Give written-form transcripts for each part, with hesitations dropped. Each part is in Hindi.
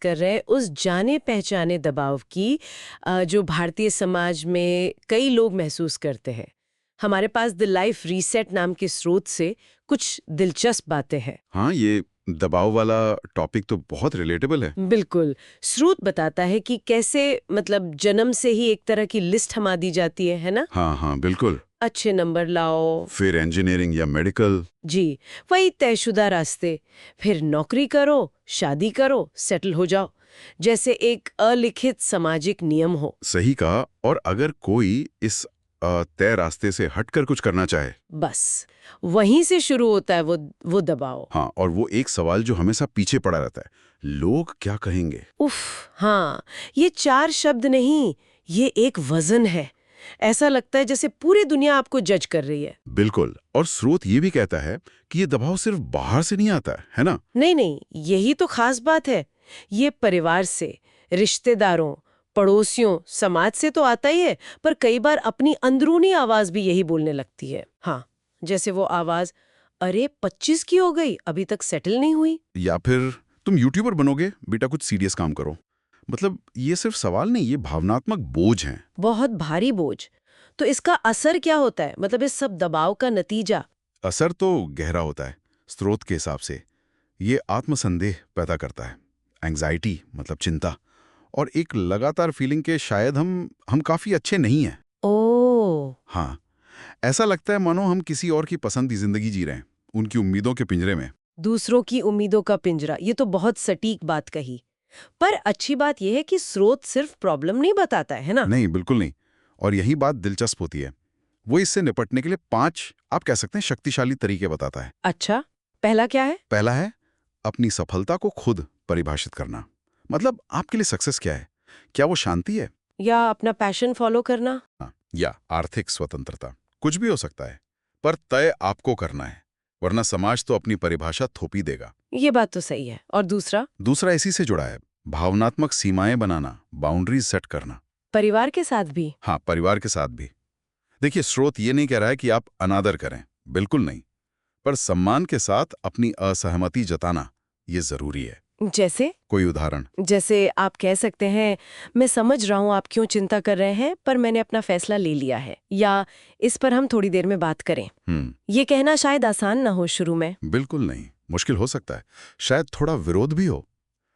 कर रहे हैं उस जाने पहचाने दबाव की जो भारतीय समाज में कई लोग महसूस करते हैं। हमारे पास द लाइफ रीसेट नाम के स्रोत से कुछ दिलचस्प बातें हैं। हाँ, ये दबाव वाला टॉपिक तो बहुत रिलेटेबल है। बिल्कुल। स्रोत बताता है कि कैसे मतलब जन्म से ही एक तरह की लिस्ट थमा दी जाती है ना? हाँ हाँ, बिल्कुल। अच्छे नंबर लाओ, फिर इंजीनियरिंग या मेडिकल। जी, वही तयशुदा रास्ते, फिर नौकरी करो, शादी करो, सेटल हो जाओ, जैसे एक अलिखित सामाजिक नियम हो। सही कहा। और अगर कोई इस तय रास्ते से हटकर कुछ करना चाहे, बस वहीं से शुरू होता है वो दबाव। हाँ, और वो एक सवाल जो हमेशा पीछे पड़ा रहता है, लोग क्या कहेंगे। उफ, हाँ, ये 4 शब्द नहीं, ये एक वजन है। ऐसा लगता है जैसे पूरी दुनिया आपको जज कर रही है। बिल्कुल। और स्रोत ये भी कहता है कि ये दबाव सिर्फ बाहर से नहीं आता है ना। नहीं नहीं, यही तो खास बात है। ये परिवार से, रिश्तेदारों, पड़ोसियों, समाज से तो आता ही है, पर कई बार अपनी अंदरूनी आवाज भी यही बोलने लगती है। हाँ, जैसे वो आवाज, अरे 25 की हो गई, अभी तक सेटल नहीं हुई। या फिर तुम यूट्यूबर बनोगे, बेटा कुछ सीरियस काम करो। मतलब ये सिर्फ सवाल नहीं, ये भावनात्मक बोझ है। बहुत भारी बोझ। तो इसका असर क्या होता है, मतलब इस सब दबाव का नतीजा? असर तो गहरा होता है। स्रोत के हिसाब से ये आत्मसंदेह पैदा करता है, एंग्जाइटी मतलब चिंता, और एक लगातार फीलिंग के शायद हम काफी अच्छे नहीं हैं। ओ, हाँ, ऐसा लगता है मानो हम किसी और की पसंद की जिंदगी जी रहे हैं, उनकी उम्मीदों के पिंजरे में। दूसरों की उम्मीदों का पिंजरा, ये तो बहुत सटीक बात कही। पर अच्छी बात यह है कि स्रोत सिर्फ प्रॉब्लम नहीं बताता है ना? नहीं, बिल्कुल नहीं। और यही बात दिलचस्प होती है। वो इससे निपटने के लिए 5, आप कह सकते हैं, शक्तिशाली तरीके बताता है। अच्छा, पहला क्या है? पहला है अपनी सफलता को खुद परिभाषित करना। मतलब आपके लिए सक्सेस क्या है? क्या वो शांति है, या अपना पैशन फॉलो करना? हाँ, या आर्थिक स्वतंत्रता? कुछ भी हो सकता है, पर तय आपको करना है, वरना समाज तो अपनी परिभाषा थोप ही देगा। ये बात तो सही है। और दूसरा? दूसरा इसी से जुड़ा है, भावनात्मक सीमाएं बनाना, बाउंड्रीज सेट करना। परिवार के साथ भी? हाँ, परिवार के साथ भी। देखिए, स्रोत ये नहीं कह रहा है कि आप अनादर करें, बिल्कुल नहीं, पर सम्मान के साथ अपनी असहमति जताना ये जरूरी है। जैसे? कोई उदाहरण? जैसे आप कह सकते हैं, मैं समझ रहा हूँ आप क्यों चिंता कर रहे हैं, पर मैंने अपना फैसला ले लिया है, या इस पर हम थोड़ी देर में बात करें। ये कहना शायद आसान ना हो शुरू में। बिल्कुल नहीं, मुश्किल हो सकता है, शायद थोड़ा विरोध भी हो।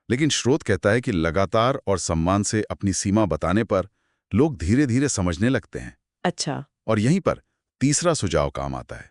लेकिन स्रोत कहता है कि लगातार और सम्मान से अपनी सीमा बताने पर लोग धीरे धीरे समझने लगते हैं। अच्छा। और यहीं पर तीसरा सुझाव काम आता है,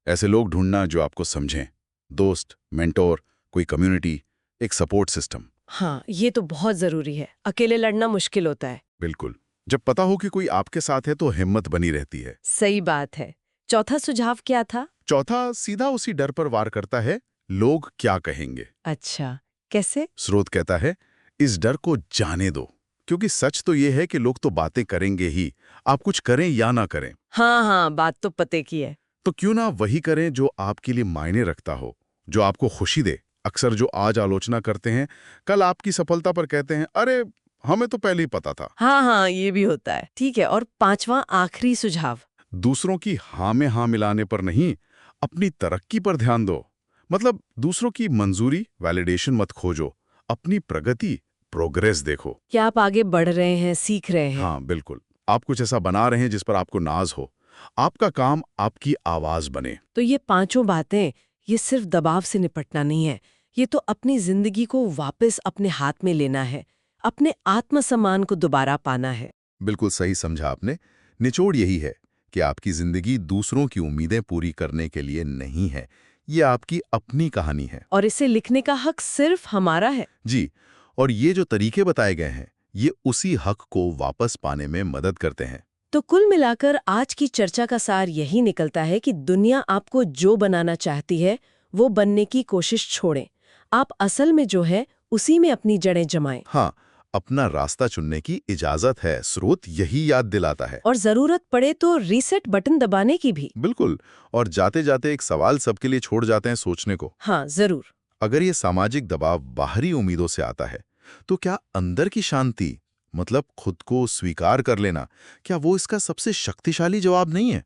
ऐसे लोग ढूंढना जो आपको समझें, दोस्त, मेंटोर, कोई कम्युनिटी, एक सपोर्ट सिस्टम। हाँ, ये तो बहुत जरूरी है, अकेले लड़ना मुश्किल होता है। बिल्कुल। जब पता हो कि कोई आपके साथ है तो हिम्मत बनी रहती है। सही बात है। चौथा सुझाव क्या था? चौथा सीधा उसी डर पर वार करता है, लोग क्या कहेंगे। अच्छा, कैसे? स्रोत कहता है, इस डर को जाने दो, क्योंकि सच तो ये है कि लोग तो बातें करेंगे ही, आप कुछ करें या ना करें। हाँ हाँ, बात तो पते की है। तो क्यों ना वही करें जो आपके लिए मायने रखता हो, जो आपको खुशी दे। अक्सर जो आज आलोचना करते हैं, कल आपकी सफलता पर कहते हैं, अरे हमें तो पहले ही पता था। हाँ हाँ, ये भी होता है। ठीक है, और पांचवा आखिरी सुझाव? दूसरों की हाँ में हाँ मिलाने पर नहीं, अपनी तरक्की पर ध्यान दो। मतलब दूसरों की मंजूरी, वैलिडेशन मत खोजो, अपनी प्रगति, प्रोग्रेस देखो। क्या आप आगे बढ़ रहे हैं, सीख रहे हैं? हाँ, बिल्कुल। आप कुछ ऐसा बना रहे हैं जिस पर आपको नाज हो, आपका काम आपकी आवाज बने। तो ये पांचों बातें, ये सिर्फ दबाव से निपटना नहीं है, ये तो अपनी जिंदगी को वापस अपने हाथ में लेना है, अपने आत्मसम्मान को दोबारा पाना है। बिल्कुल सही समझा आपने। निचोड़ यही है कि आपकी जिंदगी दूसरों की उम्मीदें पूरी करने के लिए नहीं है, ये आपकी अपनी कहानी है। और इसे लिखने का हक सिर्फ हमारा है। जी, और ये जो तरीके बताए गए हैं, ये उसी हक को वापस पाने में मदद करते हैं। तो कुल मिलाकर आज की चर्चा का सार यही निकलता है कि दुनिया आपको जो बनाना चाहती है, वो बनने की कोशिश छोड़ें। आप असल में जो है, उसी में अपनी जड़ें जमाएं। हाँ, अपना रास्ता चुनने की इजाजत है, स्रोत यही याद दिलाता है। और जरूरत पड़े तो रीसेट बटन दबाने की भी। बिल्कुल। और जाते जाते एक सवाल सबके लिए छोड़ जाते हैं सोचने को। हाँ, जरूर। अगर ये सामाजिक दबाव बाहरी उम्मीदों से आता है, तो क्या अंदर की शांति, मतलब खुद को स्वीकार कर लेना, क्या वो इसका सबसे शक्तिशाली जवाब नहीं है?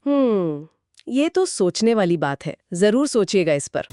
ये तो सोचने वाली बात है। जरूर सोचिएगा इस पर।